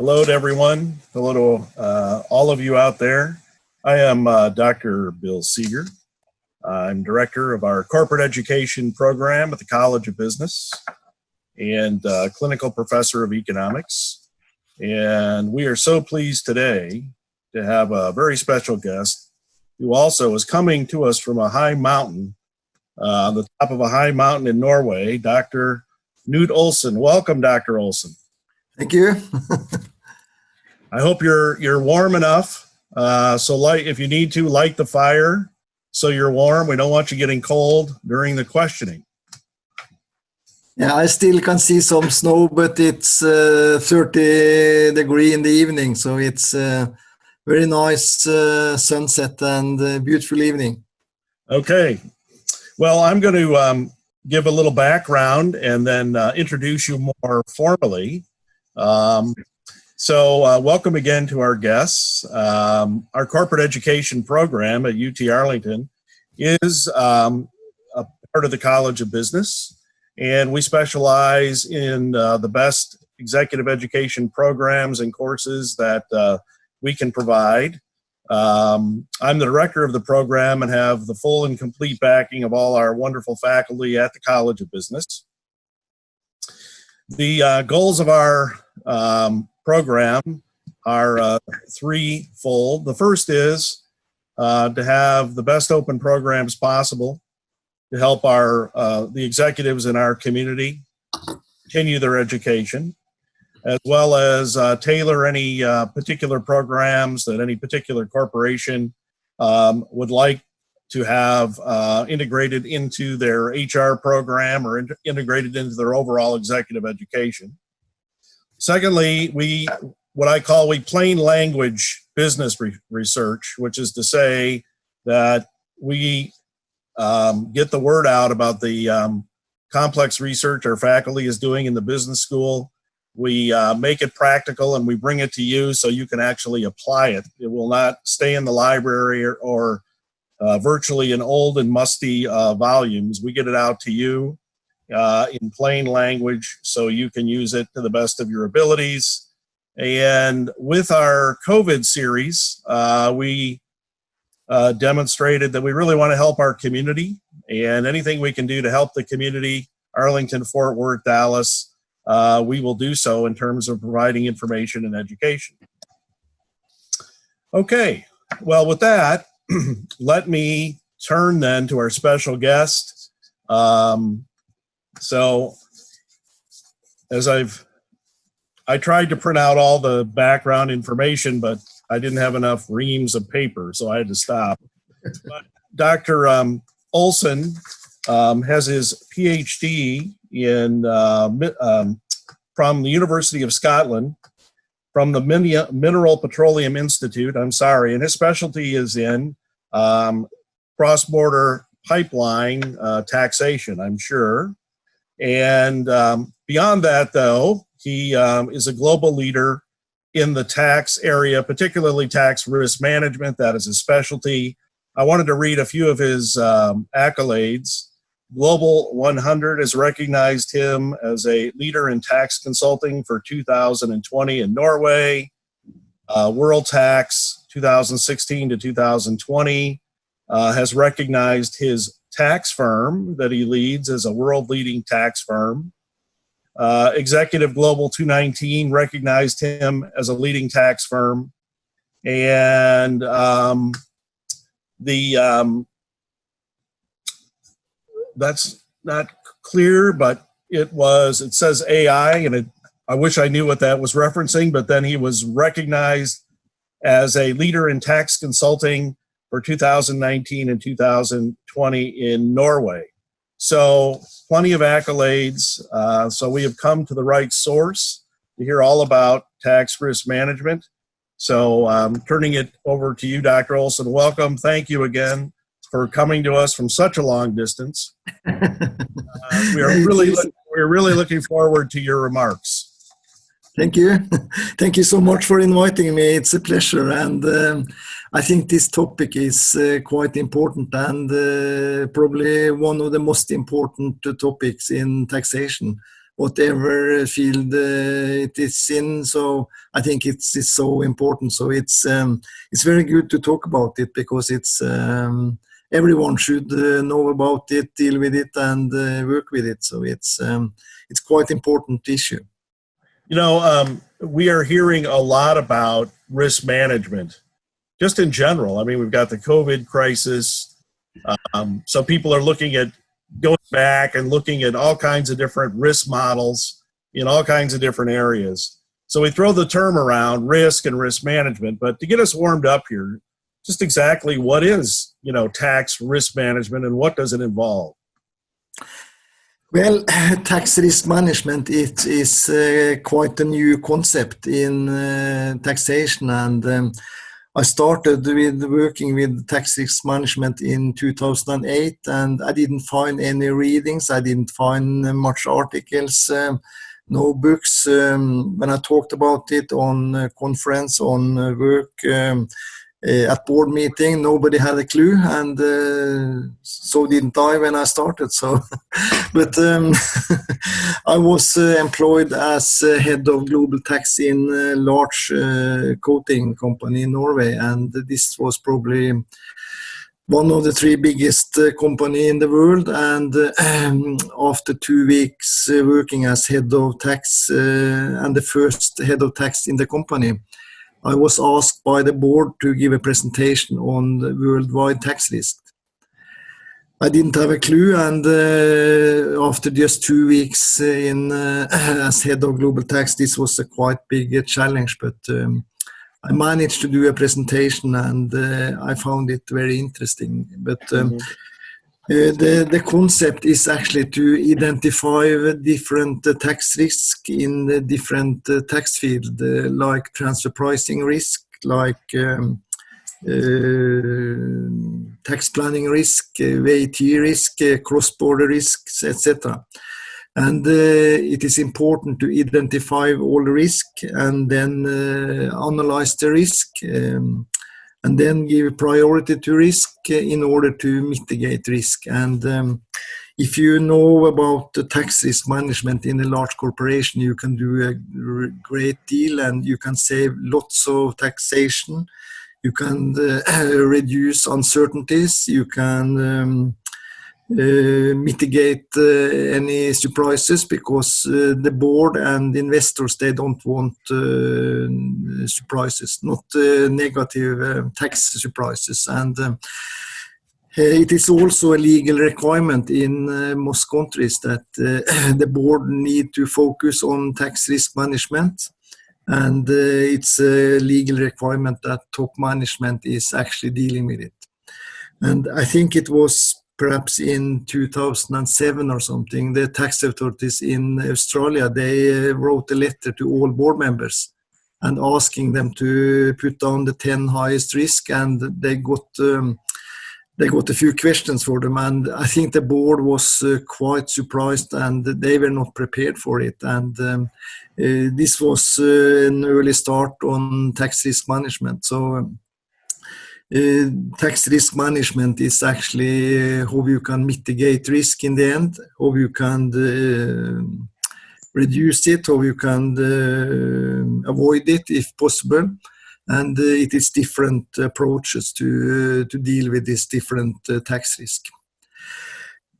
Hello to everyone. Hello to all of you out there. I am Dr. Bill Seeger. I'm director of our corporate education program at the College of Business and clinical professor of economics. And we are so pleased today to have a very special guest who also is coming to us from a high mountain, on the top of a high mountain in Norway, Dr. Knut Olsen. Welcome, Dr. Olsen. Thank you. I hope you're warm enough. So if you need to, light the fire so you're warm. We don't want you getting cold during the questioning. Yeah, I still can see some snow, but it's 30 degrees in the evening, so it's very nice sunset and beautiful evening. Okay. Well, I'm going to give a little background and then introduce you more formally. So welcome again to our guests. Our corporate education program at UT Arlington is a part of the College of Business, and we specialize in the best executive education programs and courses that we can provide. I'm the director of the program and have the full and complete backing of all our wonderful faculty at the College of Business. The goals of our program are threefold. The first is to have the best open programs possible to help the executives in our community continue their education, as well as tailor any particular programs that any particular corporation would like to have integrated into their HR program or integrated into their overall executive education. Secondly, we plain language business research, which is to say that we get the word out about the complex research our faculty is doing in the business school. We make it practical and we bring it to you so you can actually apply it. It will not stay in the library or virtually in old and musty volumes. We get it out to you in plain language so you can use it to the best of your abilities. And with our COVID series, we demonstrated that we really want to help our community, and anything we can do to help the community, Arlington, Fort Worth, Dallas, we will do so in terms of providing information and education. Okay, well with that, let me turn then to our special guest. So as I tried to print out all the background information, but I didn't have enough reams of paper, so I had to stop. But Dr. Olsen has his PhD from the University of Scotland, from the Mineral Petroleum Institute, and his specialty is in cross-border pipeline taxation, I'm sure. And beyond that, though, he is a global leader in the tax area, particularly tax risk management. That is his specialty. I wanted to read a few of his accolades. Global 100 has recognized him as a leader in tax consulting for 2020 in Norway. World Tax 2016 to 2020 has recognized his tax firm that he leads as a world-leading tax firm. Executive Global 219 recognized him as a leading tax firm. And that's not clear, but it says AI, and I wish I knew what that was referencing, but then he was recognized as a leader in tax consulting for 2019 and 2020 in Norway. So plenty of accolades. So we have come to the right source to hear all about tax risk management. So turning it over to you, Dr. Olsen. Welcome. Thank you again for coming to us from such a long distance. We're really looking forward to your remarks. Thank you. Thank you so much for inviting me. It's a pleasure. And I think this topic is quite important and probably one of the most important topics in taxation. whatever field it is in. So I think it's so important. So it's very good to talk about it, because it's everyone should know about it, deal with it, and work with it. So it's quite important issue. You know, we are hearing a lot about risk management, just in general. I mean, we've got the COVID crisis. So people are looking at going back and looking at all kinds of different risk models in all kinds of different areas. So we throw the term around, risk and risk management, but to get us warmed up here, just exactly what is, tax risk management and what does it involve? Well, tax risk management, it is quite a new concept in taxation, and I started with working with tax risk management in 2008, and I didn't find any readings, I didn't find much articles, no books. When I talked about it on conference, on work, at board meeting, nobody had a clue, and so didn't I when I started. So, but I was employed as head of global tax in a large coating company in Norway, and this was probably one of the three biggest company in the world. And after 2 weeks working as head of tax and the first head of tax in the company, I was asked by the board to give a presentation on the worldwide tax risk. I didn't have a clue, and after just 2 weeks as head of global tax, this was a quite big challenge, but I managed to do a presentation, and I found it very interesting. But the concept is actually to identify different tax risks in the different tax fields, like transfer pricing risk, like tax planning risk, VAT risk, cross-border risks, etc. And it is important to identify all the risk and then analyze the risk, and then give priority to risk in order to mitigate risk. And if you know about the tax risk management in a large corporation, you can do a great deal, and you can save lots of taxation. You can reduce uncertainties. You can mitigate any surprises, because the board and investors, they don't want surprises, not negative tax surprises. And it is also a legal requirement in most countries that the board need to focus on tax risk management, and it's a legal requirement that top management is actually dealing with it. And I think it was perhaps in 2007 or something, the tax authorities in Australia, they wrote a letter to all board members and asking them to put down the 10 highest risk, and they got a few questions for them, and I think the board was quite surprised, and they were not prepared for it. And this was an early start on tax risk management. So tax risk management is actually how you can mitigate risk in the end, how you can reduce it, how you can avoid it if possible. And it is different approaches to deal with this different tax risk.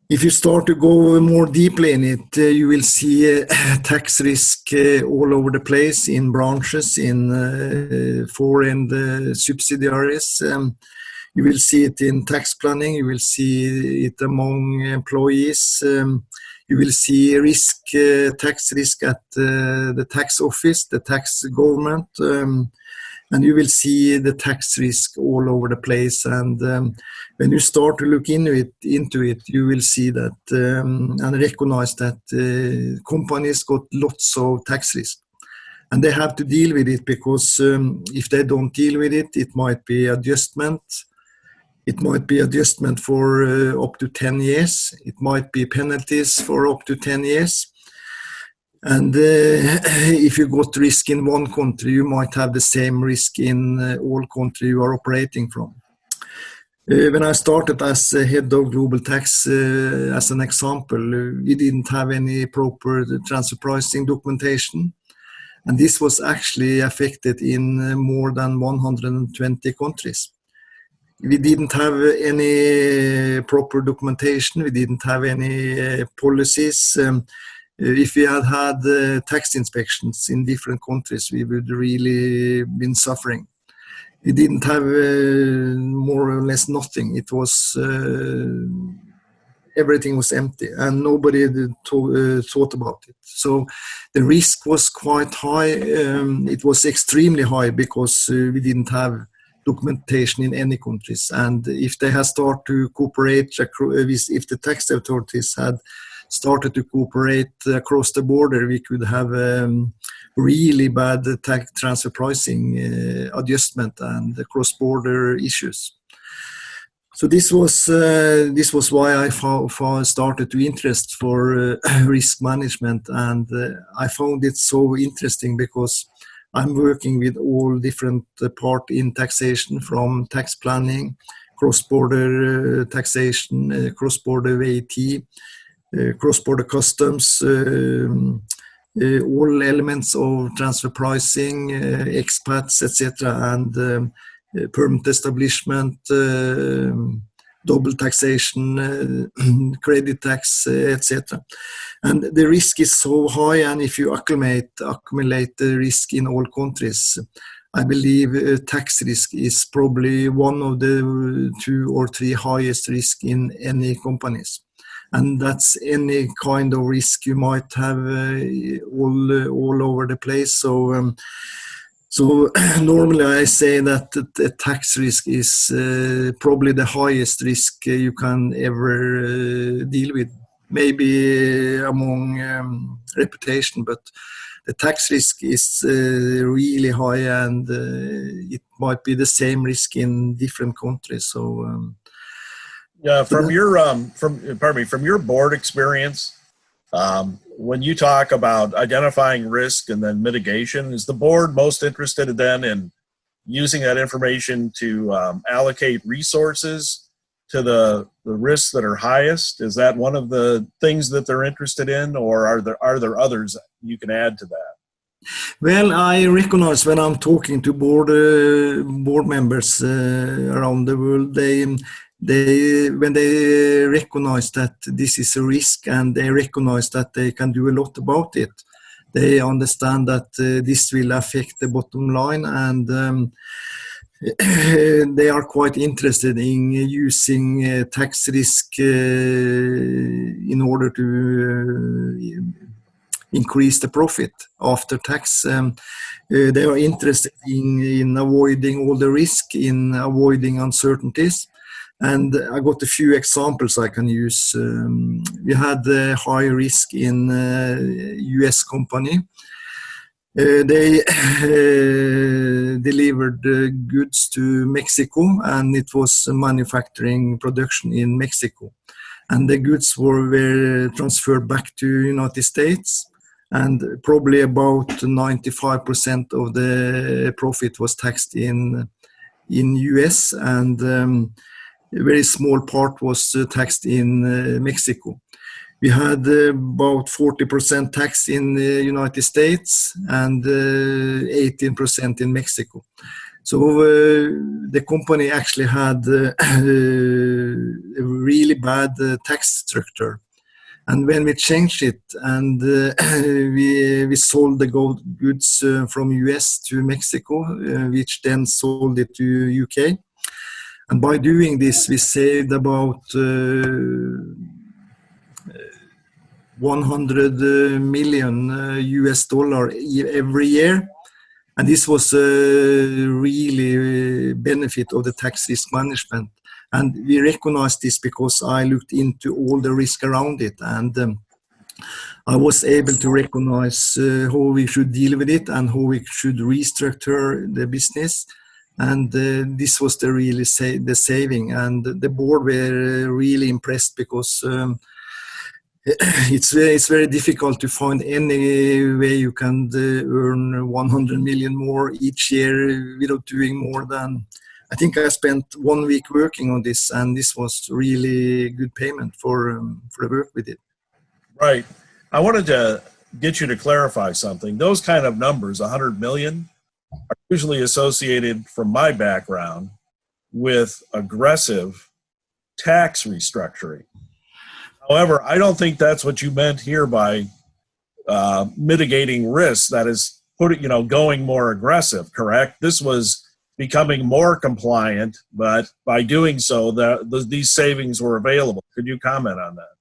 If you start to go more deeply in it, you will see tax risk all over the place, in branches, in foreign subsidiaries. You will see it in tax planning. You will see it among employees. You will see tax risk at the tax office, the tax government. And you will see the tax risk all over the place. And when you start to look into it, you will see that and recognize that companies got lots of tax risk. And they have to deal with it, because if they don't deal with it, it might be adjustment. It might be adjustment for up to 10 years. It might be penalties for up to 10 years. And if you got risk in one country, you might have the same risk in all countries you are operating from. When I started as head of global tax, as an example, we didn't have any proper transfer pricing documentation. And this was actually affected in more than 120 countries. We didn't have any proper documentation. We didn't have any policies. If we had had tax inspections in different countries, we would really been suffering. We didn't have more or less nothing. It was everything was empty, and nobody thought about it. So the risk was quite high. It was extremely high because we didn't have documentation in any countries. And if they had started to cooperate, if the tax authorities had started to cooperate across the border, we could have really bad tax transfer pricing adjustment and cross-border issues. So this was why I started to interest for risk management, and I found it so interesting because I'm working with all different part in taxation, from tax planning, cross-border taxation, cross-border VAT, cross-border customs, all elements of transfer pricing, expats, etc., and permanent establishment, double taxation, credit tax, etc. And the risk is so high, and if you accumulate the risk in all countries, I believe tax risk is probably one of the 2 or 3 highest risk in any companies. And that's any kind of risk you might have all over the place. So normally I say that the tax risk is probably the highest risk you can ever deal with. Maybe among reputation, but the tax risk is really high, and it might be the same risk in different countries. So yeah, from your board experience, when you talk about identifying risk and then mitigation, is the board most interested then in using that information to allocate resources to the risks that are highest? Is that one of the things that they're interested in, or are there others you can add to that? Well, I recognize when I'm talking to board members around the world, when they recognize that this is a risk and they recognize that they can do a lot about it, they understand that this will affect the bottom line, and they are quite interested in using tax risk in order to increase the profit after tax. They are interested in avoiding all the risk, in avoiding uncertainties. And I got a few examples I can use. We had a high risk in US company. They delivered goods to Mexico, and it was manufacturing production in Mexico. And the goods were transferred back to United States, and probably about 95% of the profit was taxed in US, and a very small part was taxed in Mexico. We had about 40% tax in the United States and 18% in Mexico. So the company actually had a really bad tax structure. And when we changed it and we sold the goods from US to Mexico, which then sold it to UK. And by doing this, we saved about 100 million US dollar every year. And this was a really benefit of the tax risk management. And we recognized this because I looked into all the risk around it. And I was able to recognize how we should deal with it and how we should restructure the business. And this was the saving. And the board were really impressed because it's very difficult to find any way you can earn 100 million more each year without doing more than I think I spent 1 week working on this, and this was really good payment for the work we did. Right. I wanted to get you to clarify something. Those kind of numbers, 100 million, are usually associated, from my background, with aggressive tax restructuring. However, I don't think that's what you meant here by mitigating risks. That is, going more aggressive, correct? This was becoming more compliant, but by doing so, these savings were available. Could you comment on that?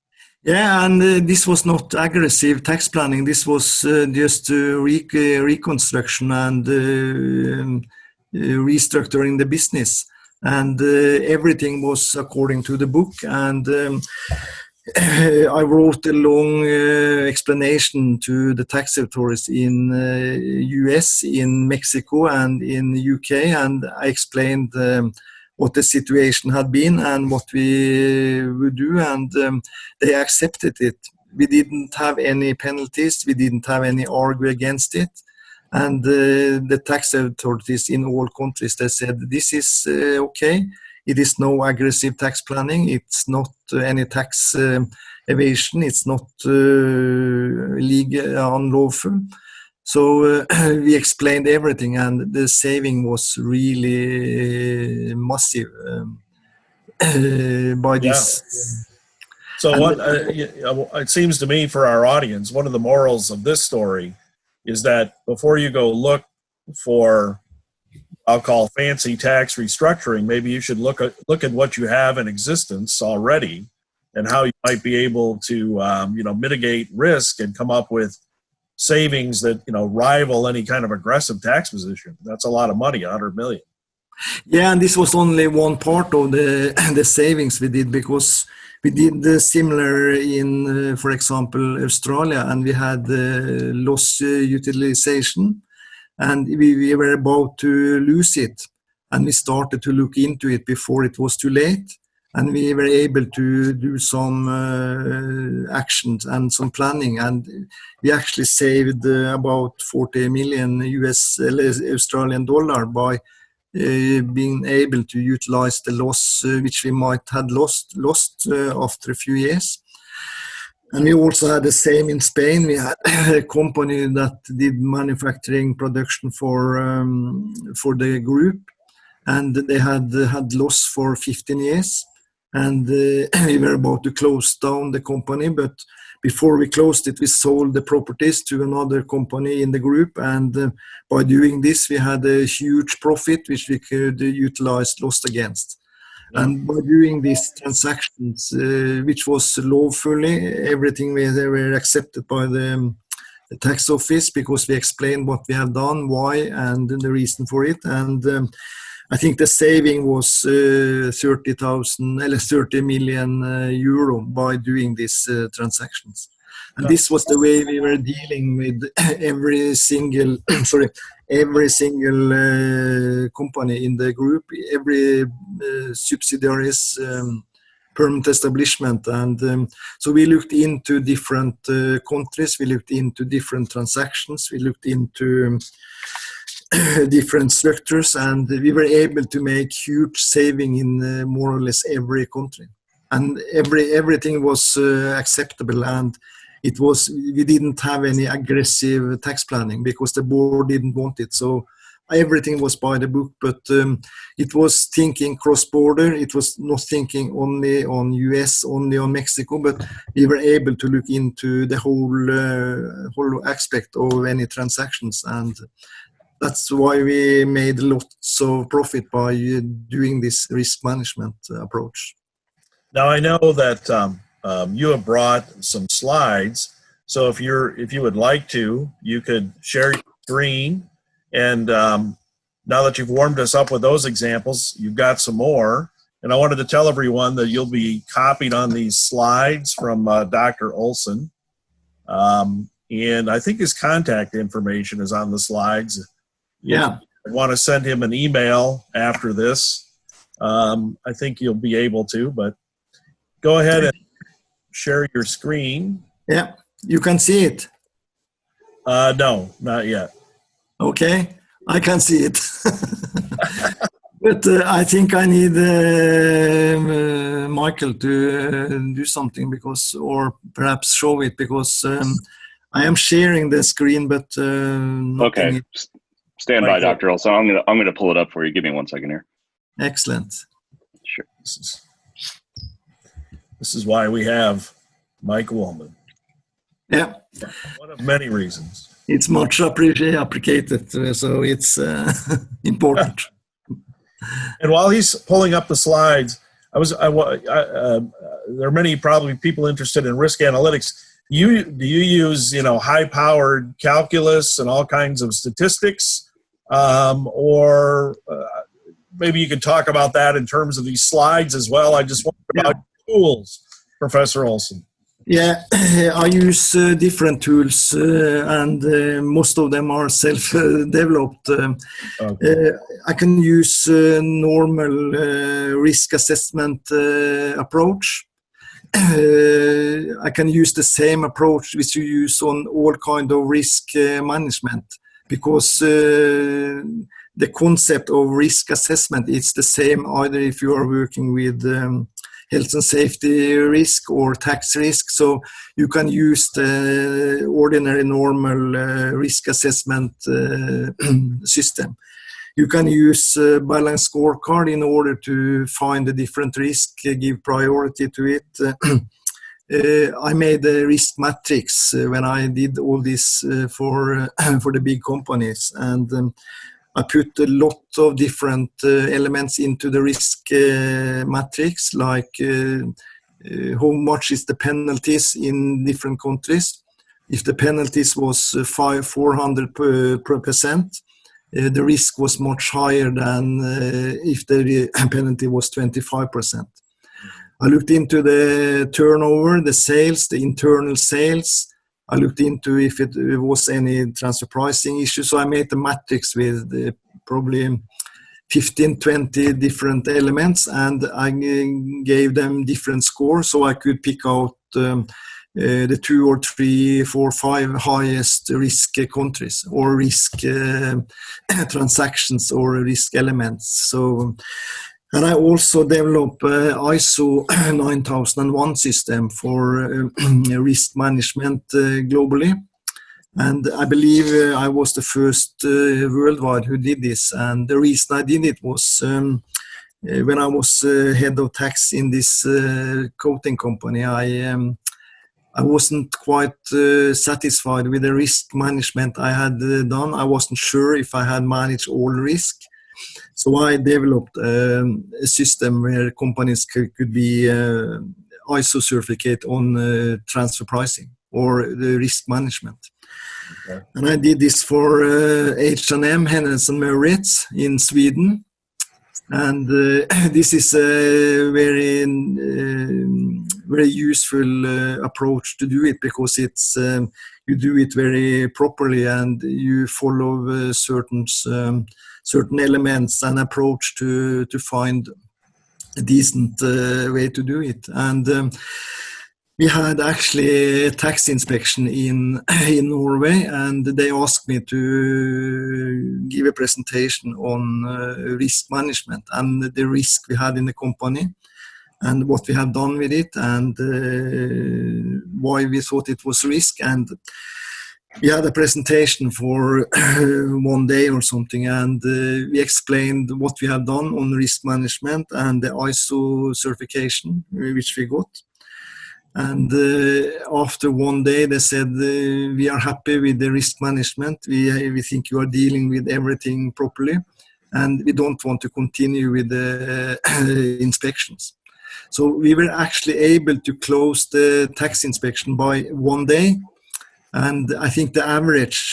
Yeah, and this was not aggressive tax planning. This was just reconstruction and restructuring the business. And everything was according to the book. And I wrote a long explanation to the tax authorities in US, in Mexico, and in UK, and I explained what the situation had been and what we would do, and they accepted it. We didn't have any penalties, we didn't have any argue against it, and the tax authorities in all countries, they said this is okay. It is no aggressive tax planning. It's not any tax evasion. It's not legal, unlawful. So we explained everything, and the saving was really massive by this. So it seems to me, for our audience, one of the morals of this story is that before you go look for, I'll call, fancy tax restructuring, maybe you should look at what you have in existence already and how you might be able to mitigate risk and come up with savings that rival any kind of aggressive tax position. That's a lot of money, 100 million. Yeah, and this was only one part of the savings we did, because we did similar in, for example, Australia, and we had loss utilization. And we were about to lose it, and we started to look into it before it was too late, and we were able to do some actions and some planning, and we actually saved about 40 million Australian dollar by being able to utilize the loss which we might have lost after a few years. And we also had the same in Spain. We had a company that did manufacturing production for the group, and they had loss for 15 years. And we were about to close down the company, but before we closed it, we sold the properties to another company in the group. And by doing this, we had a huge profit, which we could utilize loss against. And by doing these transactions, which was lawfully, everything were accepted by the tax office, because we explained what we have done, why, and the reason for it. And I think the saving was 30 million euro by doing these transactions. And this was the way we were dealing with every single company in the group, every subsidiaries, permanent establishment. And so we looked into different countries, we looked into different transactions, we looked into different structures, and we were able to make huge saving in more or less every country. And everything was acceptable, and we didn't have any aggressive tax planning because the board didn't want it. So everything was by the book, but it was thinking cross-border. It was not thinking only on US, only on Mexico, but we were able to look into the whole aspect of any transactions. And that's why we made lots of profit by doing this risk management approach. Now, I know that you have brought some slides, so if you would like to, you could share your screen. And now that you've warmed us up with those examples, you've got some more. And I wanted to tell everyone that you'll be copied on these slides from Dr. Olsen. And I think his contact information is on the slides. Yeah. If you want to send him an email after this, I think you'll be able to, but go ahead and share your screen. Yeah, you can see it. No, not yet. Okay, I can see it. But I think I need Michael to do something because, or perhaps show it because I am sharing the screen, but nothing. Okay, stand by, Dr. Olsen. I'm gonna pull it up for you. Give me 1 second here. Excellent. Sure. This is why we have Mike Woolman. Yeah. One of many reasons. It's much appreciated, so it's important. And while he's pulling up the slides, there are many probably people interested in risk analytics. Do you use high-powered calculus and all kinds of statistics, or maybe you could talk about that in terms of these slides as well. I just wonder about tools, Professor Olsen. Yeah, I use different tools, and most of them are self-developed. Okay. I can use normal risk assessment approach. I can use the same approach which you use on all kind of risk management, because the concept of risk assessment is the same either if you are working with health and safety risk or tax risk. So you can use the ordinary normal risk assessment system. You can use balance scorecard in order to find the different risk, give priority to it. I made a risk matrix when I did all this for the big companies, and I put a lot of different elements into the risk matrix, like how much is the penalties in different countries. If the penalties was 400%, the risk was much higher than if the penalty was 25%. I looked into the turnover, the sales, the internal sales. I looked into if it was any transfer pricing issues. So I made a matrix with probably 15, 20 different elements, and I gave them different scores so I could pick out the 2 or 3, 4, 5 highest risk countries or risk transactions or risk elements. So, and I also developed ISO 9001 system for risk management globally. And I believe I was the first worldwide who did this. And the reason I did it was when I was head of tax in this coating company, I wasn't quite satisfied with the risk management I had done. I wasn't sure if I had managed all risk. So I developed a system where companies could be ISO certificate on transfer pricing or the risk management. Okay. And I did this for H&M, Hennes and Mauritz in Sweden. And this is a very, very useful approach to do it, because it's you do it very properly and you follow certain elements and approach to find a decent way to do it. And we had actually a tax inspection in Norway, and they asked me to give a presentation on risk management and the risk we had in the company and what we have done with it, and why we thought it was risk. And we had a presentation for 1 day or something, and we explained what we have done on risk management and the ISO certification which we got. And after 1 day, they said, we are happy with the risk management. We think you are dealing with everything properly, and we don't want to continue with the inspections. So we were actually able to close the tax inspection by 1 day. And I think the average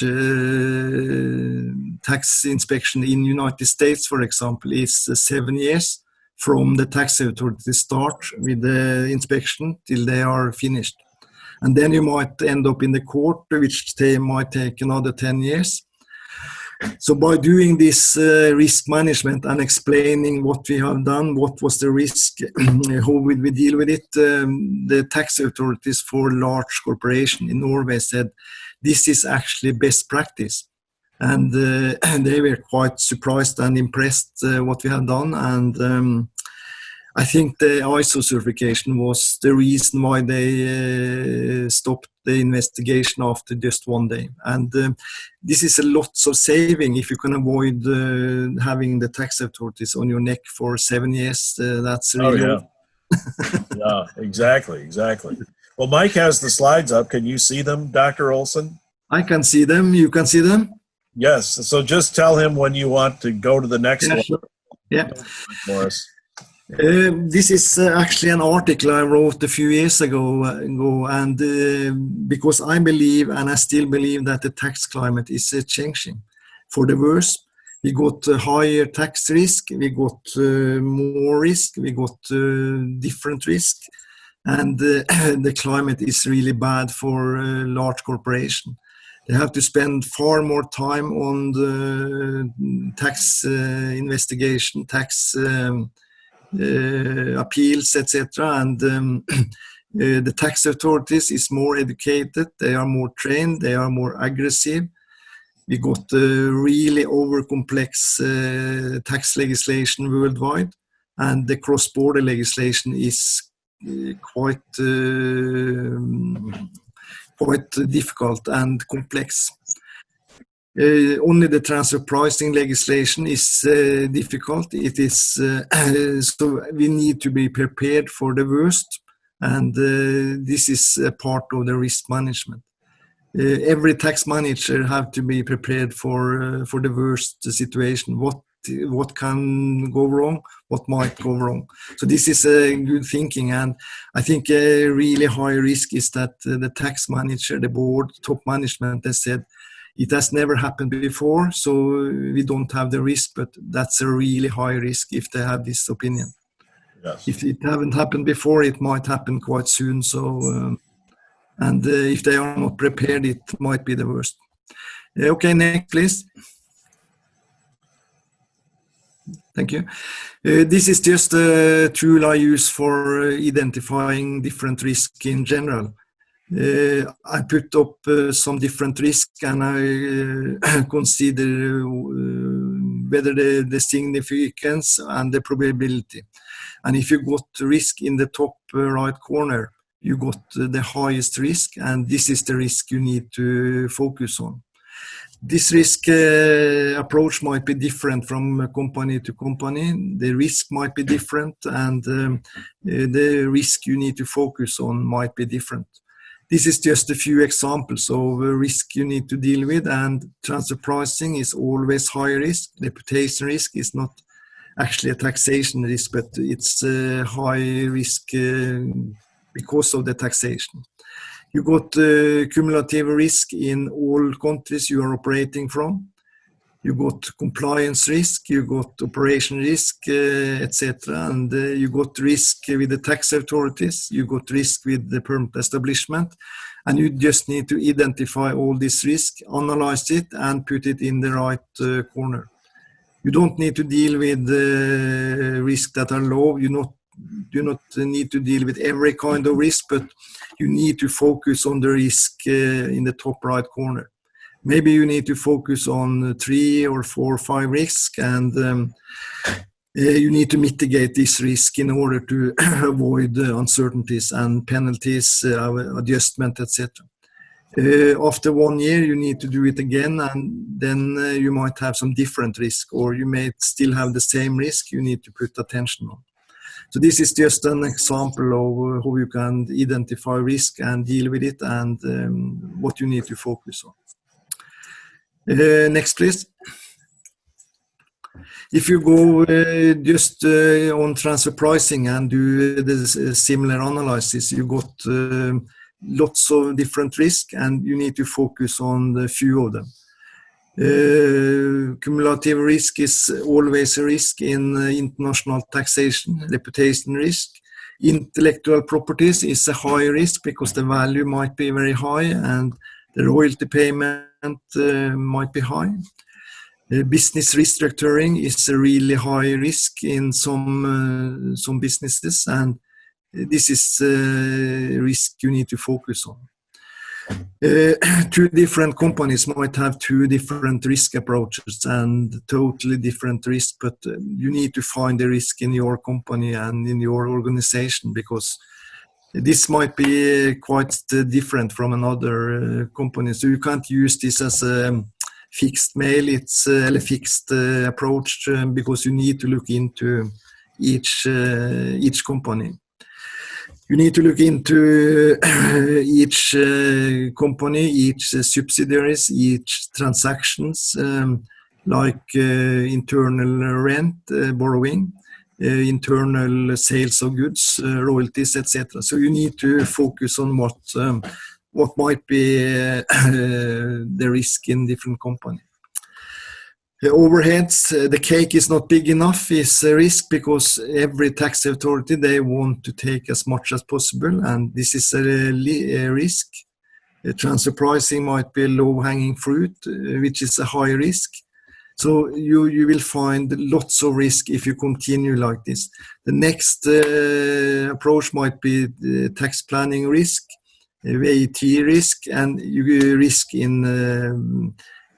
tax inspection in United States, for example, is 7 years. From the tax authority start with the inspection till they are finished. And then you might end up in the court, which might take another 10 years. So by doing this risk management and explaining what we have done, what was the risk, how would we deal with it, the tax authorities for large corporations in Norway said, this is actually best practice. and they were quite surprised and impressed what we had done. And I think the ISO certification was the reason why they stopped the investigation after just 1 day. And this is a lot of saving if you can avoid having the tax authorities on your neck for 7 years. That's really Yeah, exactly. Well, Mike has the slides up. Can you see them, Dr. Olsen? I can see them. You can see them? Yes. So just tell him when you want to go to the next one. Sure. Yeah. Morris. This is actually an article I wrote a few years ago, and because I believe, and I still believe, that the tax climate is changing for the worse. We got higher tax risk, we got more risk, we got different risk, and the climate is really bad for large corporations. They have to spend far more time on the tax investigation, tax appeals, etc. And the tax authorities is more educated, they are more trained, they are more aggressive. We got really over complex tax legislation worldwide, and the cross-border legislation is quite difficult and complex. Only the transfer pricing legislation is difficult. It is so we need to be prepared for the worst, and this is a part of the risk management. Every tax manager have to be prepared for the worst situation. What can go wrong? What might go wrong? So this is a good thinking, and I think a really high risk is that the tax manager, the board, top management, they said it has never happened before, so we don't have the risk. But that's a really high risk if they have this opinion. Yes. If it haven't happened before, it might happen quite soon. So. And if they are not prepared, it might be the worst. Okay, next, please. Thank you. This is just a tool I use for identifying different risks in general. I put up some different risks, and I consider whether the significance and the probability. And if you got risk in the top right corner, you got the highest risk, and this is the risk you need to focus on. This risk approach might be different from company to company. The risk might be different, and the risk you need to focus on might be different. This is just a few examples of risk you need to deal with, and transfer pricing is always high risk. Reputation risk is not actually a taxation risk, but it's a high risk because of the taxation. You got cumulative risk in all countries you are operating from. You got compliance risk, you got operation risk, etc. And you got risk with the tax authorities, you got risk with the permanent establishment. And you just need to identify all this risk, analyze it, and put it in the right corner. You don't need to deal with risks that are low. You do not need to deal with every kind of risk, but you need to focus on the risk in the top right corner. Maybe you need to focus on 3 or 4 or 5 risks, and you need to mitigate this risk in order to avoid uncertainties and penalties, adjustment, etc. After 1 year, you need to do it again, and then you might have some different risk, or you may still have the same risk you need to put attention on. So this is just an example of how you can identify risk and deal with it, and what you need to focus on. Next, please. If you go just on transfer pricing and do the similar analysis, you got lots of different risks, and you need to focus on a few of them. Cumulative risk is always a risk in international taxation. Reputation risk. Intellectual properties is a high risk because the value might be very high and the royalty payment might be high. Business restructuring is a really high risk in some businesses, and this is a risk you need to focus on. Two different companies might have two different risk approaches and totally different risk, but you need to find the risk in your company and in your organization, because this might be quite different from another company. So you can't use this as a fixed mail, it's a fixed approach, because you need to look into each company. You need to look into each company, each subsidiaries, each transactions, like internal rent, borrowing, internal sales of goods, royalties, etc. So you need to focus on what might be the risk in different companies. The overheads, the cake is not big enough, is a risk, because every tax authority, they want to take as much as possible, and this is a risk. Transfer pricing might be a low-hanging fruit, which is a high risk. So you will find lots of risk if you continue like this. The next approach might be the tax planning risk, VAT risk, and risk in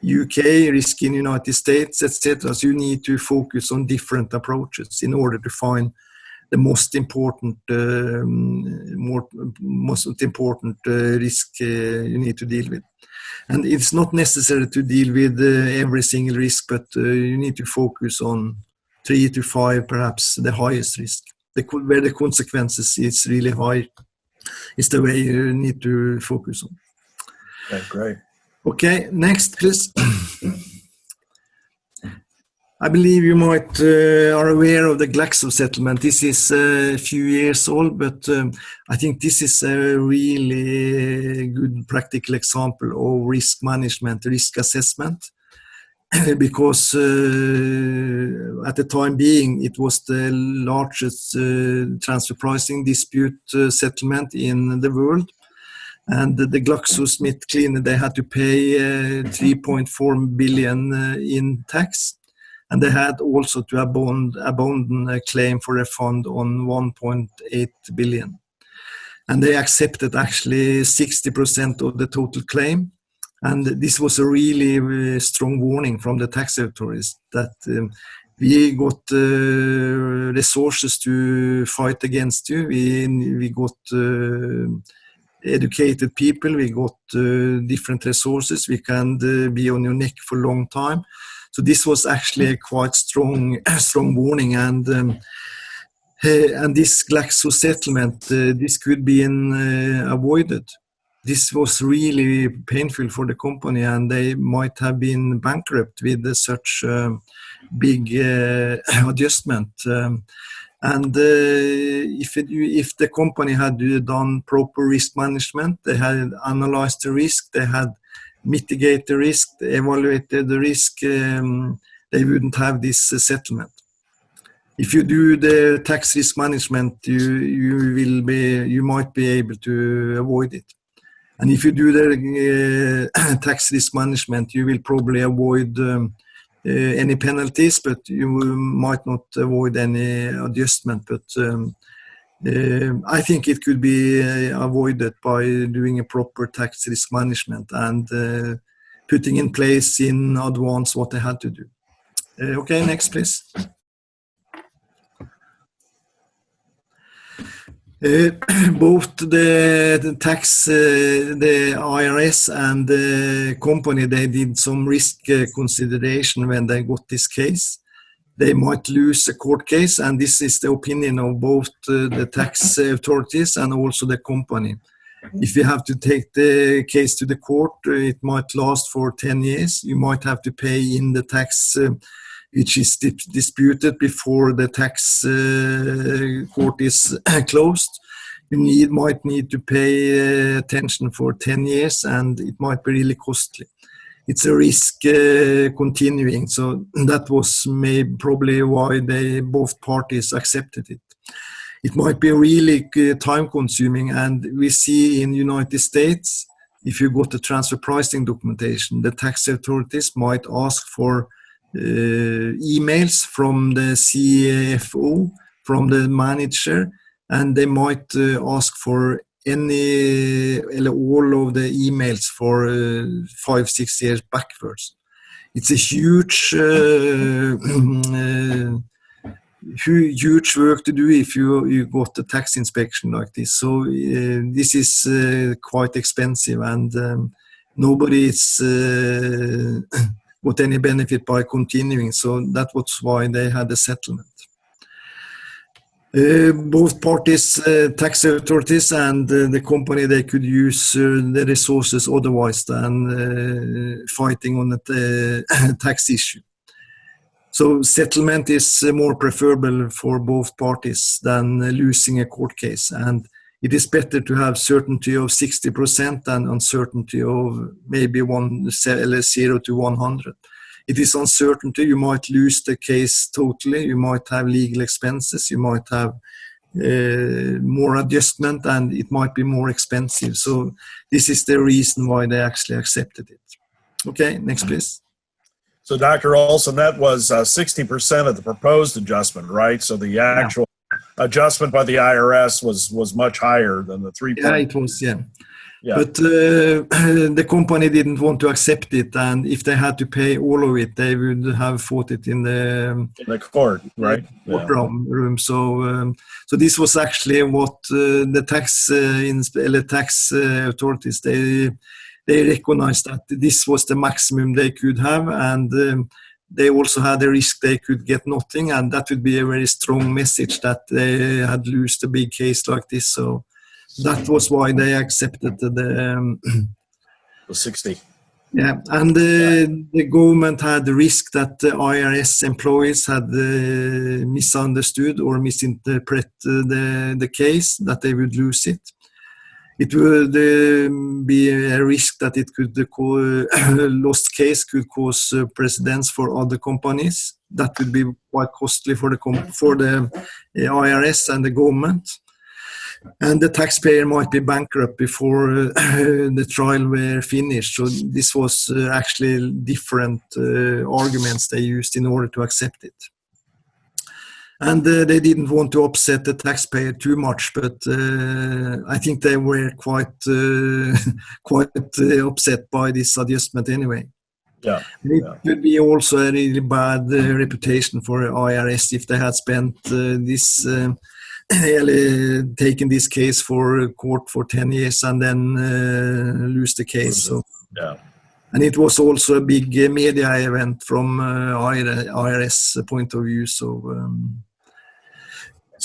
UK, risk in United States, etc. So you need to focus on different approaches in order to find the most important risk you need to deal with. And it's not necessary to deal with every single risk, but you need to focus on 3 to 5, perhaps the highest risk, where the consequences is really high, is the way you need to focus on. Okay, great. Okay, next, please. I believe you might are aware of the Glaxo settlement. This is a few years old, but I think this is a really good practical example of risk management, risk assessment, because at the time being, it was the largest transfer pricing dispute settlement in the world. And the GlaxoSmithKline, they had to pay 3.4 billion in tax. And they had also to abandon a claim for a fund on 1.8 billion. And they accepted actually 60% of the total claim. And this was a really strong warning from the tax authorities that we got resources to fight against you. We got educated people, we got different resources, we can be on your neck for a long time. So this was actually a quite strong warning, and this Glaxo settlement, this could be avoided. This was really painful for the company, and they might have been bankrupt with such big adjustment. And if the company had done proper risk management, they had analyzed the risk, they had mitigated the risk, they evaluated the risk, they wouldn't have this settlement. If you do the tax risk management, you might be able to avoid it. And if you do the tax risk management, you will probably avoid any penalties, but you might not avoid any adjustment. But I think it could be avoided by doing a proper tax risk management and putting in place in advance what they had to do. Okay, next, please. Both the tax, the IRS and the company, they did some risk consideration when they got this case. They might lose a court case, and this is the opinion of both the tax authorities and also the company. If you have to take the case to the court, it might last for 10 years. You might have to pay in the tax which is disputed before the tax court is closed. You might need to pay attention for 10 years, and it might be really costly. It's a risk continuing, so that was probably why both parties accepted it. It might be really time-consuming, and we see in United States, if you got the transfer pricing documentation, the tax authorities might ask for emails from the CFO, from the manager, and they might ask for all of the emails for 5-6 years backwards. It's a huge huge work to do if you got a tax inspection like this. So this is quite expensive, and nobody is got any benefit by continuing. So that was why they had a settlement. Both parties, tax authorities and the company, they could use the resources otherwise than fighting on the tax issue. So settlement is more preferable for both parties than losing a court case, and it is better to have certainty of 60% than uncertainty of maybe 0 to 100. It is uncertainty. You might lose the case totally. You might have legal expenses. You might have more adjustment, and it might be more expensive. So this is the reason why they actually accepted it. Okay, next please. So Dr. Olsen, that was 60% of the proposed adjustment, right? So the actual adjustment by the IRS was much higher than the 3. Yeah, it was, yeah. Yeah. But the company didn't want to accept it, and if they had to pay all of it, they would have fought it in the court, right? Room. So this was actually what the tax authorities, they recognized that this was the maximum they could have, and they also had a risk they could get nothing, and that would be a very strong message that they had lost a big case like this. So that was why they accepted the 60. Yeah, and the government had the risk that the IRS employees had misunderstood or misinterpreted the case, that they would lose it. It would be a risk that it could lost case could cause precedents for other companies. That would be quite costly for the IRS and the government. And the taxpayer might be bankrupt before the trial were finished. So this was actually different arguments they used in order to accept it. And they didn't want to upset the taxpayer too much, but I think they were quite upset by this adjustment anyway. Yeah. It would be also a really bad reputation for IRS if they had spent taken this case for court for 10 years and then lose the case. So, yeah. And it was also a big media event from IRS point of view. So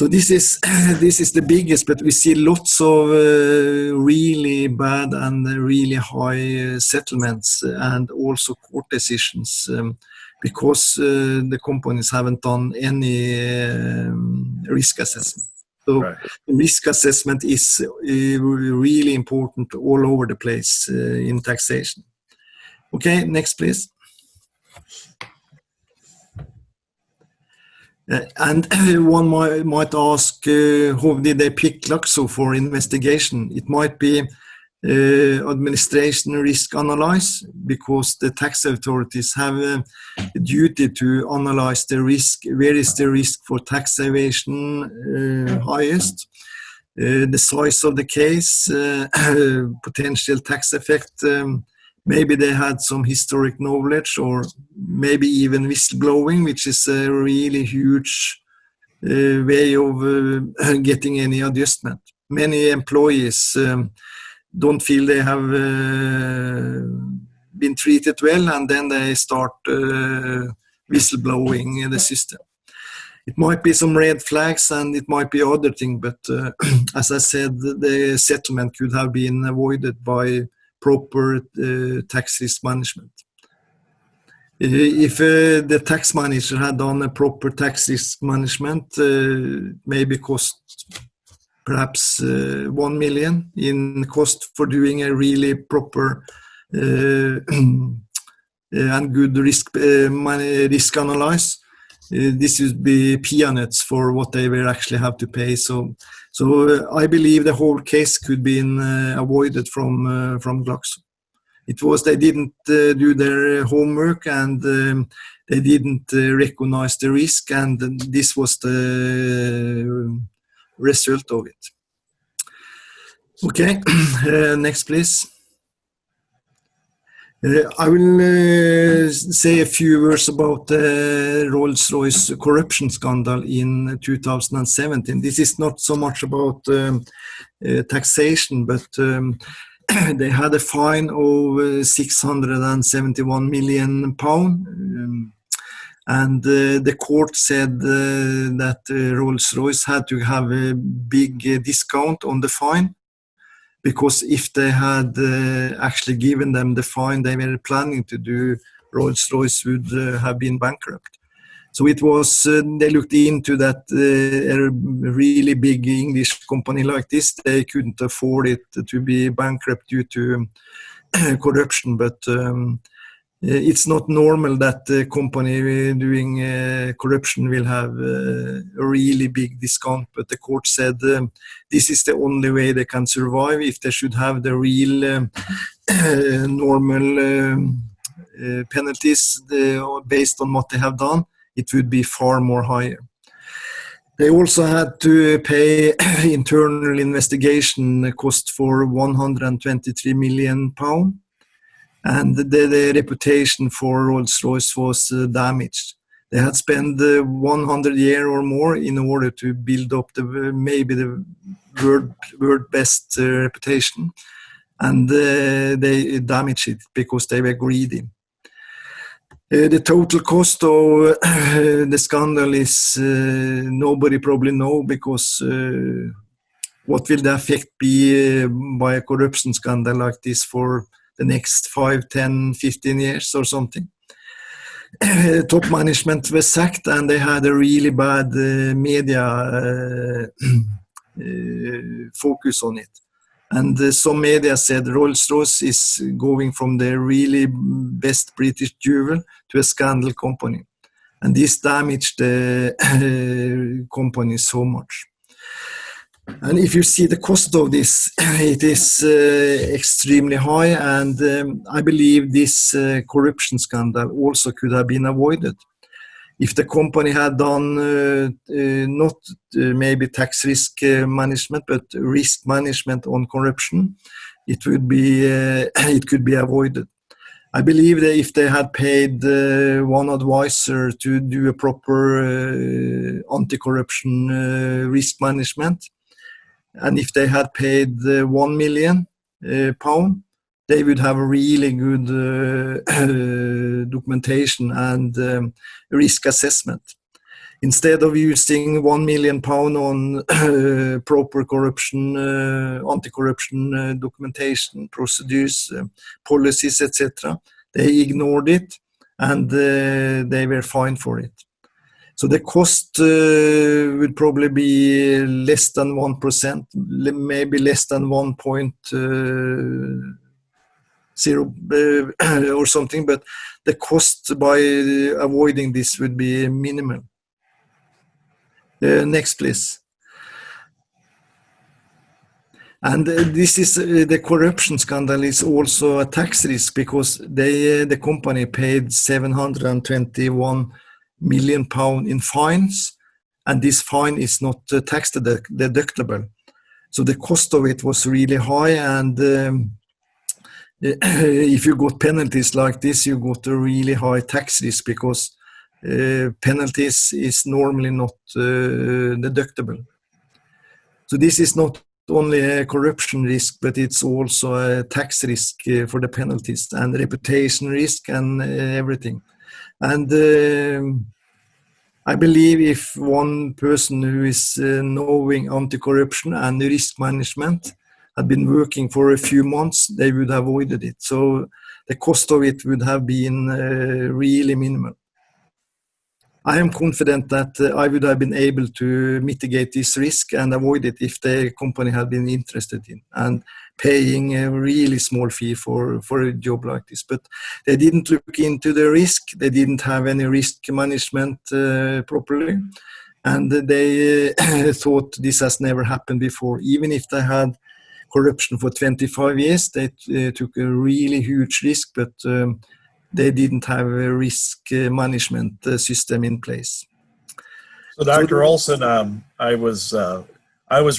this is the biggest, but we see lots of really bad and really high settlements and also court decisions because the companies haven't done any risk assessment. So risk assessment is really important all over the place in taxation. Okay, next please. And one might ask, how did they pick Laxo for investigation? It might be administration risk analysis, because the tax authorities have a duty to analyze the risk. Where is the risk for tax evasion highest? The size of the case, potential tax effect. Maybe they had some historic knowledge, or maybe even whistleblowing, which is a really huge way of getting any adjustment. Many employees don't feel they have been treated well, and then they start whistleblowing in the system. It might be some red flags and it might be other things, but as I said, the settlement could have been avoided by proper tax risk management. If the tax manager had done a proper tax risk management, maybe cost perhaps 1 million in cost for doing a really proper and good risk analysis. This would be peanuts for what they will actually have to pay. So I believe the whole case could be avoided from Glaxo. It was they didn't do their homework, and they didn't recognize the risk, and this was the result of it. Okay, next please. I will say a few words about the Rolls-Royce corruption scandal in 2017. This is not so much about taxation, but they had a fine of 671 million pound. And the court said that Rolls-Royce had to have a big discount on the fine, because if they had actually given them the fine they were planning to do, Rolls-Royce would have been bankrupt. So it was, they looked into that a really big English company like this, they couldn't afford it to be bankrupt due to corruption, but it's not normal that the company doing corruption will have a really big discount, but the court said this is the only way they can survive. If they should have the real normal penalties based on what they have done, it would be far more higher. They also had to pay internal investigation cost for 123 million pound. And the reputation for Rolls-Royce was damaged. They had spent 100 years or more in order to build up maybe the world best reputation, and they damaged it because they were greedy. The total cost of the scandal is nobody probably know, because what will the effect be by a corruption scandal like this for the next 5, 10, 15 years or something. Top management was sacked, and they had a really bad media focus on it. And some media said Rolls-Royce is going from the really best British jewel to a scandal company. And this damaged the company so much. And if you see the cost of this, it is extremely high, and I believe this corruption scandal also could have been avoided. If the company had done not maybe tax risk management, but risk management on corruption, it could be avoided. I believe that if they had paid one advisor to do a proper anti-corruption risk management, and if they had paid 1 million pound, they would have a really good documentation and risk assessment. Instead of using 1 million pound on proper corruption, anti-corruption documentation, procedures, policies, etc., they ignored it, and they were fined for it. So the cost would probably be less than 1%, maybe less than 1.0 or something, but the cost by avoiding this would be minimal. Next, please. And this is the corruption scandal is also a tax risk, because the company paid 721 million pound in fines, and this fine is not tax deductible. So the cost of it was really high, and if you got penalties like this, you got a really high tax risk, because penalties is normally not deductible. So this is not only a corruption risk, but it's also a tax risk for the penalties, and reputation risk and everything. And I believe if one person who is knowing anti-corruption and risk management had been working for a few months, they would have avoided it. So the cost of it would have been really minimal. I am confident that I would have been able to mitigate this risk and avoid it if the company had been interested in and paying a really small fee for a job like this. But they didn't look into the risk. They didn't have any risk management properly. And they thought this has never happened before. Even if they had corruption for 25 years, they took a really huge risk, but they didn't have a risk management system in place. So, Dr. Olsen, I was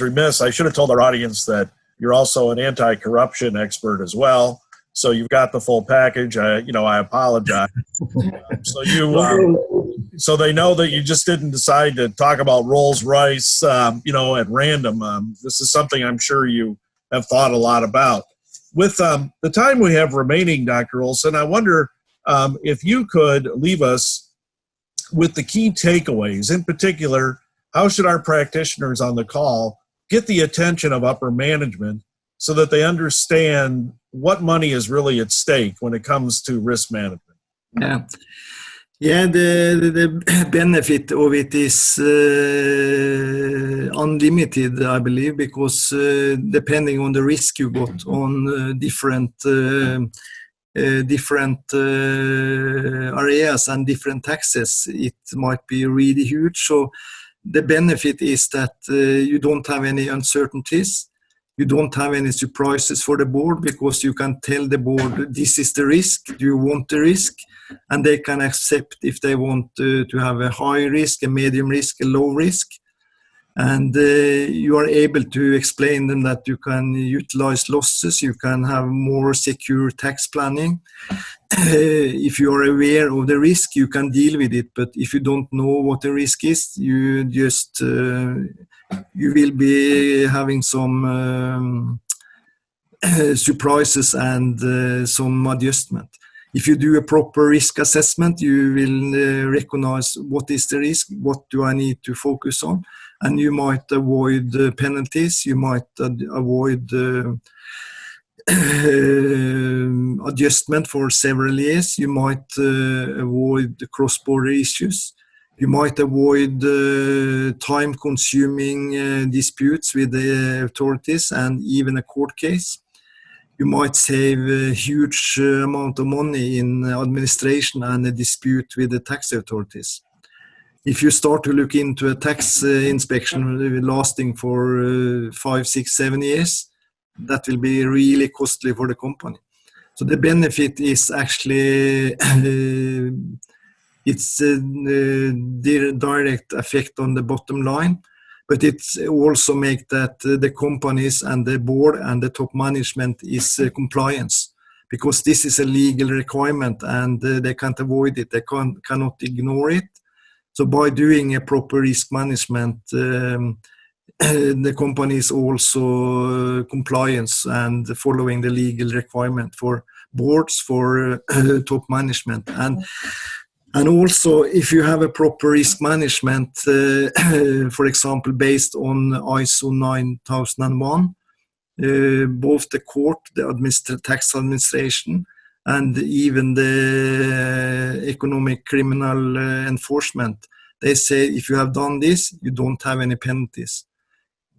remiss. I should have told our audience that you're also an anti-corruption expert as well. So you've got the full package. I apologize. So they know that you just didn't decide to talk about Rolls-Royce, at random. This is something I'm sure you have thought a lot about. With the time we have remaining, Dr. Olsen, I wonder if you could leave us with the key takeaways. In particular, how should our practitioners on the call get the attention of upper management so that they understand what money is really at stake when it comes to risk management? The benefit of it is unlimited, I believe, because depending on the risk you got on different areas and different taxes, it might be really huge. So the benefit is that you don't have any uncertainties. You don't have any surprises for the board because you can tell the board, this is the risk, do you want the risk? And they can accept if they want to have a high risk, a medium risk, a low risk. And you are able to explain them that you can utilize losses, you can have more secure tax planning. If you are aware of the risk, you can deal with it. But if you don't know what the risk is, you just you will be having some surprises and some adjustment. If you do a proper risk assessment, you will recognize what is the risk, what do I need to focus on, and you might avoid penalties, you might avoid adjustment for several years, you might avoid cross-border issues, you might avoid time-consuming disputes with the authorities and even a court case. You might save a huge amount of money in administration and a dispute with the tax authorities. If you start to look into a tax inspection lasting for 5, 6, 7 years, that will be really costly for the company. So the benefit is actually it's a direct effect on the bottom line, but it's also make that the companies and the board and the top management is compliance, because this is a legal requirement and they can't avoid it, they cannot ignore it. So by doing a proper risk management, the company is also compliance and following the legal requirement for boards, for top management. And also, if you have a proper risk management, for example, based on ISO 9001, both the court, the tax administration, and even the economic criminal enforcement, they say if you have done this, you don't have any penalties.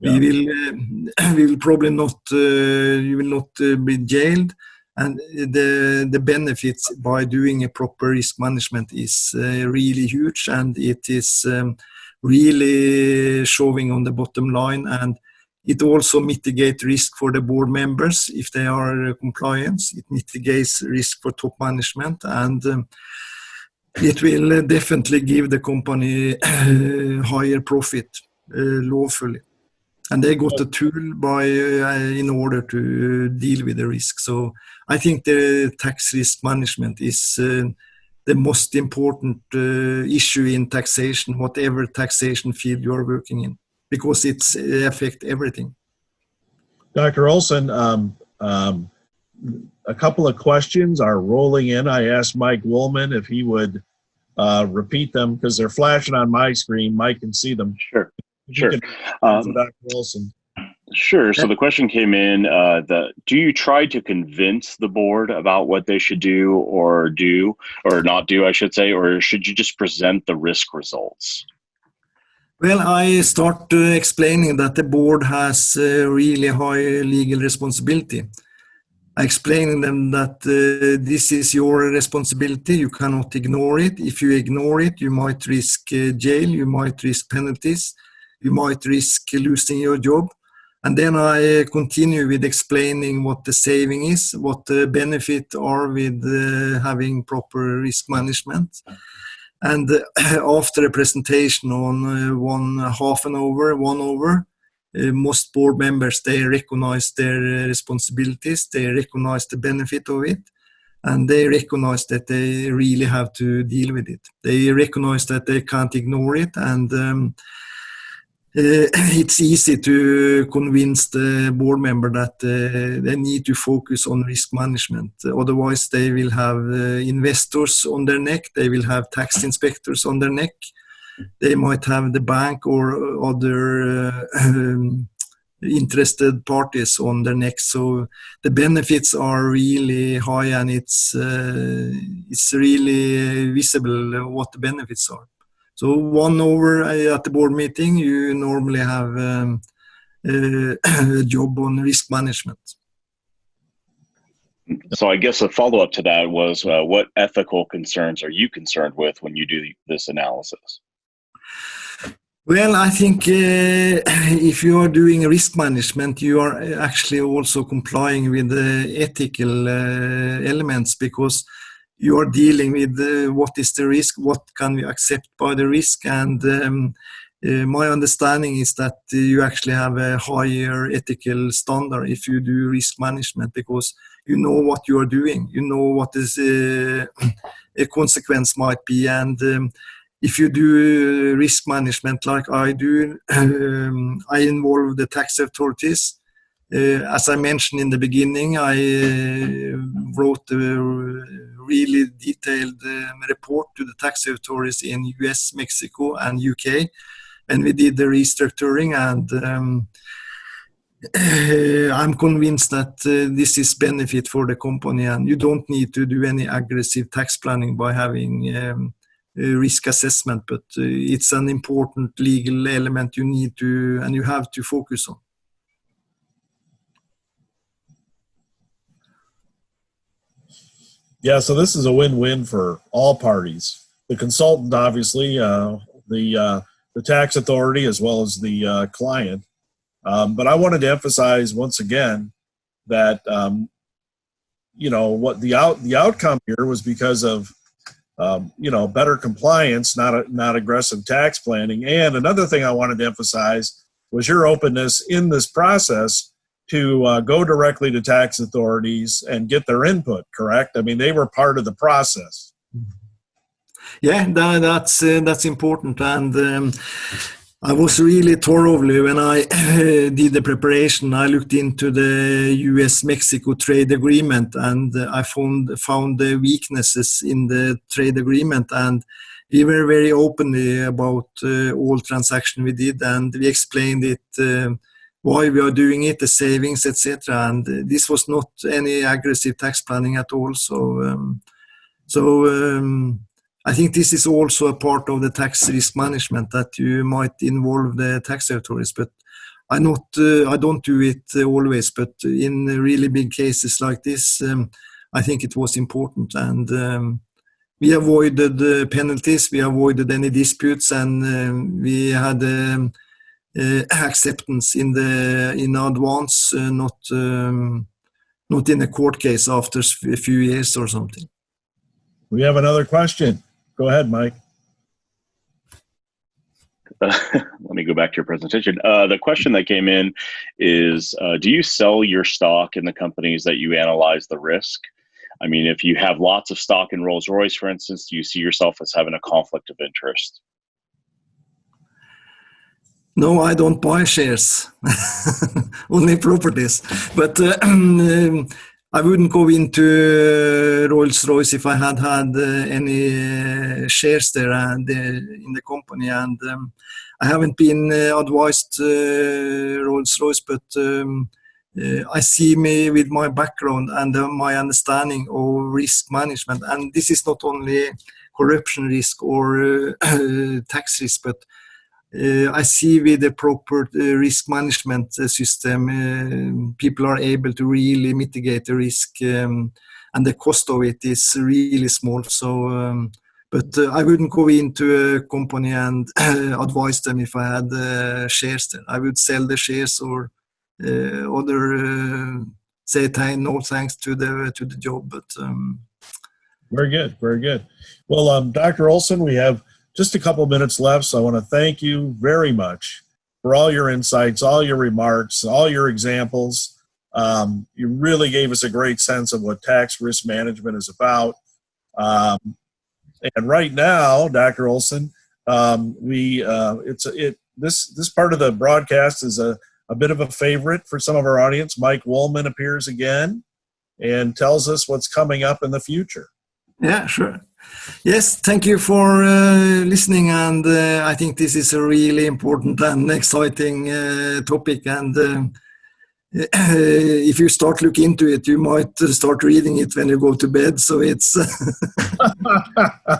Yeah. We will probably not, you will not be jailed. And the benefits by doing a proper risk management is really huge, and it is really showing on the bottom line. And it also mitigates risk for the board members if they are compliant. It mitigates risk for top management, and it will definitely give the company higher profit lawfully. And they got a tool in order to deal with the risk. So I think the tax risk management is the most important issue in taxation, whatever taxation field you are working in, because it affects everything. Dr. Olsen, a couple of questions are rolling in. I asked Mike Woolman if he would repeat them because they're flashing on my screen. Mike can see them. Sure. Sure. Dr. Olsen. Sure. So the question came in, do you try to convince the board about what they should do or not do, I should say, or should you just present the risk results? Well, I start explaining that the board has really high legal responsibility. I explain them that this is your responsibility, you cannot ignore it. If you ignore it, you might risk jail, you might risk penalties, you might risk losing your job. And then I continue with explaining what the saving is, what the benefit are with having proper risk management. And after a presentation on half an hour, 1 hour, most board members, they recognize their responsibilities, they recognize the benefit of it, and they recognize that they really have to deal with it. They recognize that they can't ignore it, and it's easy to convince the board member that they need to focus on risk management. Otherwise, they will have investors on their neck, they will have tax inspectors on their neck, they might have the bank or other interested parties on their neck. So the benefits are really high, and it's really visible what the benefits are. So 1 hour at the board meeting, you normally have a job on risk management. So I guess a follow-up to that was, what ethical concerns are you concerned with when you do this analysis? Well, I think if you are doing risk management, you are actually also complying with the ethical elements, because you are dealing with what is the risk, what can we accept by the risk, and my understanding is that you actually have a higher ethical standard if you do risk management, because you know what you are doing, you know what is a consequence might be, and if you do risk management like I do, I involve the tax authorities. As I mentioned in the beginning, I wrote a really detailed report to the tax authorities in US, Mexico, and UK, and we did the restructuring, and I'm convinced that this is benefit for the company, and you don't need to do any aggressive tax planning by having risk assessment, but it's an important legal element you need to, and you have to focus on. Yeah, so this is a win-win for all parties. The consultant, obviously, the tax authority, as well as the client. But I wanted to emphasize once again that what the outcome here was because of better compliance, not aggressive tax planning. And another thing I wanted to emphasize was your openness in this process to go directly to tax authorities and get their input, correct? I mean, they were part of the process. Yeah, that's important. And I was really thoroughly, when I did the preparation, I looked into the US-Mexico trade agreement, and I found the weaknesses in the trade agreement, and we were very openly about all transactions we did, and we explained it, why we are doing it, the savings, etc. And this was not any aggressive tax planning at all. So I think this is also a part of the tax risk management, that you might involve the tax authorities, but I don't do it always. But in really big cases like this, I think it was important, and we avoided penalties, we avoided any disputes, and we had acceptance in advance, not in a court case after a few years or something. We have another question. Go ahead, Mike. Let me go back to your presentation. The question that came in is, do you sell your stock in the companies that you analyze the risk? I mean, if you have lots of stock in Rolls-Royce, for instance, do you see yourself as having a conflict of interest? No, I don't buy shares, only properties. But I wouldn't go into Rolls-Royce if I had any shares there and in the company. And I haven't been advised Rolls-Royce, but I see me with my background and my understanding of risk management. And this is not only corruption risk or tax risk, but I see with the proper risk management system, people are able to really mitigate the risk, and the cost of it is really small. So, but I wouldn't go into a company and advise them if I had shares there. I would sell the shares or say no thanks to the job. But very good, very good. Well, Dr. Olsen, we have just a couple minutes left, so I want to thank you very much for for all your insights, all your remarks, all your examples. You really gave us a great sense of what tax risk management is about. And right now, Dr. Olsen, this part of the broadcast is a bit of a favorite for some of our audience. Mike Woolman appears again and tells us what's coming up in the future. Yeah, sure. Yes, thank you for listening, and I think this is a really important and exciting topic, and if you start looking into it, you might start reading it when you go to bed, so it's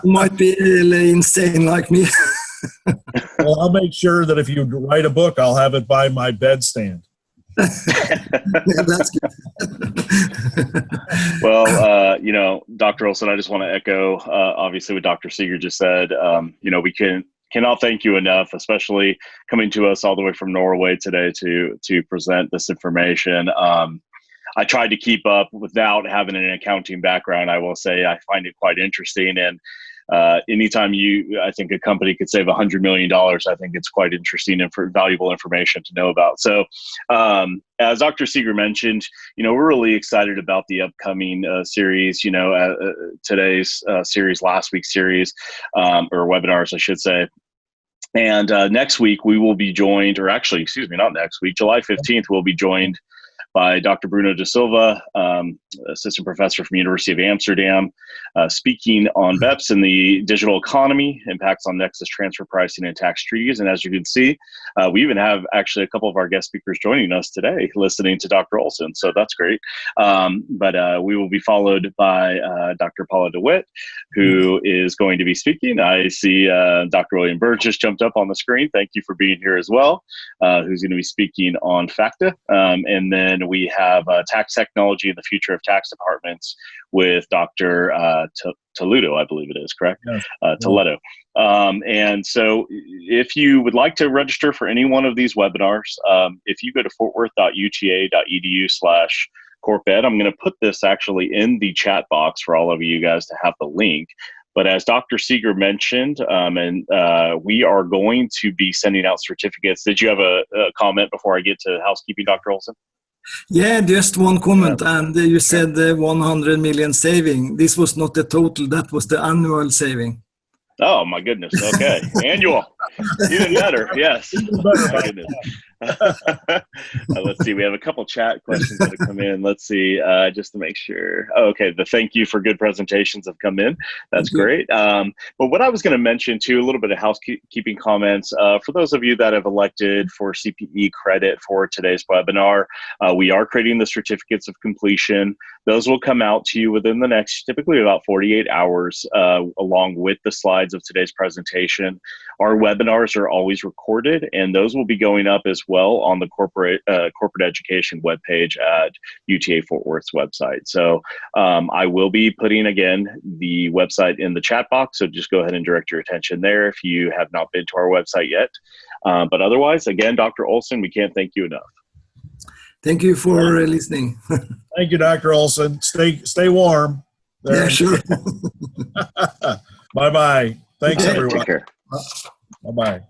might be insane like me. Well, I'll make sure that if you write a book, I'll have it by my bedstand. Yeah, that's good. Well, Dr. Olsen, I just want to echo, obviously, what Dr. Seeger just said. We cannot thank you enough, especially coming to us all the way from Norway today to present this information. I tried to keep up without having an accounting background. I will say I find it quite interesting, and anytime I think a company could save $100 million, I think it's quite interesting and valuable information to know about. So, as Dr. Seeger mentioned, we're really excited about the upcoming series. Today's series, last week's series, or webinars, I should say. And next week we will be joined, or actually, excuse me, not next week, July 15th, we'll be joined by Dr. Bruno da Silva, assistant professor from University of Amsterdam, speaking on BEPS and the digital economy, impacts on nexus transfer pricing and tax treaties. And as you can see, we even have actually a couple of our guest speakers joining us today, listening to Dr. Olsen. So that's great. But we will be followed by Dr. Paula DeWitt, who is going to be speaking. I see Dr. William Bird just jumped up on the screen. Thank you for being here as well, who's going to be speaking on FACTA. And then we have tax technology and the future of tax departments with Dr. Toledo, I believe it is, correct? Yes. Toledo. And so if you would like to register for any one of these webinars, if you go to fortworth.uta.edu/corped, I'm going to put this actually in the chat box for all of you guys to have the link. But as Dr. Seeger mentioned, we are going to be sending out certificates. Did you have a comment before I get to housekeeping, Dr. Olsen? Yeah, just one comment. And you said 100 million saving. This was not the total, that was the annual saving. Oh, my goodness. Okay. Annual. Even better. Yes. My goodness. Let's see. We have a couple chat questions that have come in. Let's see, just to make sure. Oh, okay. The thank you for good presentations have come in. That's great. But what I was going to mention too, a little bit of housekeeping comments. For those of you that have elected for CPE credit for today's webinar, we are creating the certificates of completion. Those will come out to you within the next, typically about 48 hours, along with the slides of today's presentation. Our webinars are always recorded, and those will be going up as well on the corporate education webpage at UTA Fort Worth's website. So I will be putting, again, the website in the chat box, so just go ahead and direct your attention there if you have not been to our website yet. But otherwise, again, Dr. Olsen, we can't thank you enough. Thank you for listening. Thank you, Dr. Olsen. Stay warm. Yeah, sure. Bye-bye. Thanks, everyone. Take care. Bye-bye.